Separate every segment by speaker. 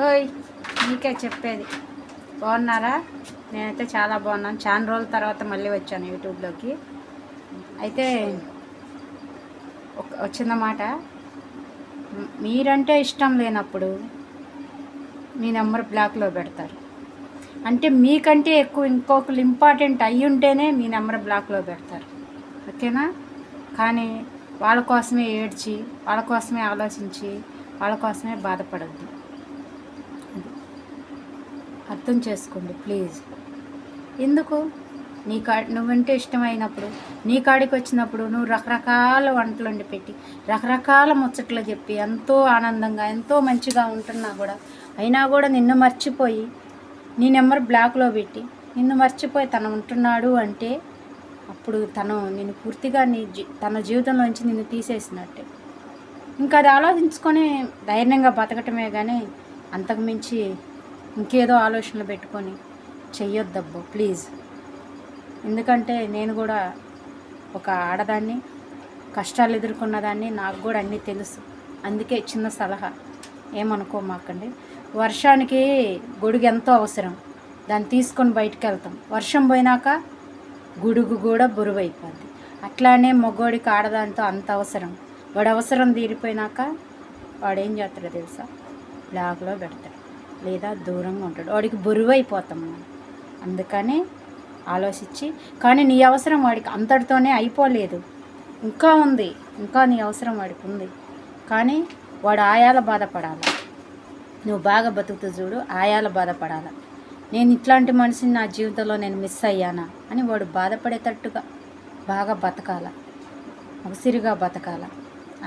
Speaker 1: ఓయ్, నీకే చెప్పేది. బాగున్నారా? నేనైతే చాలా బాగున్నాను. చాలా రోజుల తర్వాత మళ్ళీ వచ్చాను యూట్యూబ్లోకి. అయితే వచ్చిన మాట, మీరంటే ఇష్టం లేనప్పుడు మీ నెంబర్ బ్లాక్లో పెడతారు. అంటే మీకంటే ఎక్కువ ఇంకొకరు ఇంపార్టెంట్ అయ్యి ఉంటేనే మీ నెంబర్ బ్లాక్లో పెడతారు. ఓకేనా? కానీ వాళ్ళ కోసమే ఏడ్చి, వాళ్ళ కోసమే ఆలోచించి, వాళ్ళ కోసమే బాధపడద్దు. అర్థం చేసుకోండి ప్లీజ్. ఎందుకు నువ్వంటే ఇష్టమైనప్పుడు, నీ కాడికి వచ్చినప్పుడు నువ్వు రకరకాల వంటలు వండి పెట్టి, రకరకాల ముచ్చట్లు చెప్పి, ఎంతో ఆనందంగా ఎంతో మంచిగా ఉంటున్నా కూడా, అయినా కూడా నిన్ను మర్చిపోయి నీ నెంబర్ బ్లాక్లో పెట్టి నిన్ను మర్చిపోయి తను ఉంటున్నాడు అంటే, అప్పుడు నిన్ను పూర్తిగా తన జీవితంలోంచి నిన్ను తీసేసినట్టే. ఇంకా అది ఆలోచించుకొని ధైర్యంగా బతకటమే కానీ అంతకుమించి ఇంకేదో ఆలోచనలు పెట్టుకొని చెయ్యొద్దబ్బో ప్లీజ్. ఎందుకంటే నేను కూడా ఒక ఆడదాన్ని, కష్టాలు ఎదుర్కొన్నదాన్ని, నాకు కూడా అన్నీ తెలుసు. అందుకే చిన్న సలహా, ఏమనుకోమాకండి. వర్షానికి గొడుగు ఎంతో అవసరం, దాన్ని తీసుకొని బయటికి వెళ్తాం. వర్షం పోయినాక గొడుగు కూడా బరువైపోద్ది. అట్లానే మగోడికి ఆడదాంతో అంత అవసరం. వాడు అవసరం తీరిపోయినాక వాడు ఏం చేస్తాడో తెలుసా? బ్లాక్లో పెడతాడు లేదా దూరంగా ఉంటాడు. వాడికి బరువైపోతాం మనం. అందుకని ఆలోచించి, కానీ నీ అవసరం వాడికి అంతటితోనే అయిపోలేదు, ఇంకా ఉంది, ఇంకా నీ అవసరం వాడికి ఉంది. కానీ వాడు ఆయాల బాధపడాలి. నువ్వు బాగా బతుకుతూ చూడు, ఆయాల బాధపడాలి. నేను ఇట్లాంటి మనిషిని నా జీవితంలో నేను మిస్ అయ్యానా అని వాడు బాధపడేటట్టుగా బాగా బతకాల, ఉసిరిగా బతకాల.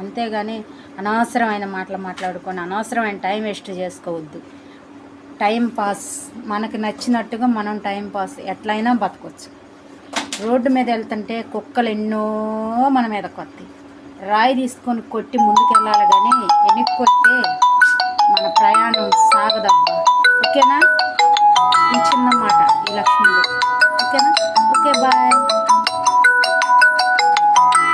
Speaker 1: అంతేగాని అనవసరమైన మాటలు మాట్లాడుకొని అనవసరమైన టైం వేస్ట్ చేసుకోవద్దు. టైం పాస్ మనకి నచ్చినట్టుగా మనం టైం పాస్ ఎట్లయినా బతకొచ్చు. రోడ్డు మీద వెళ్తుంటే కుక్కలు ఎన్నో మన మీద కొత్తాయి. రాయి తీసుకొని కొట్టి ముందుకెళ్ళాలి, కానీ వెనక్కి కొట్టే మన ప్రయాణం సాగదబ్బా. ఓకేనా?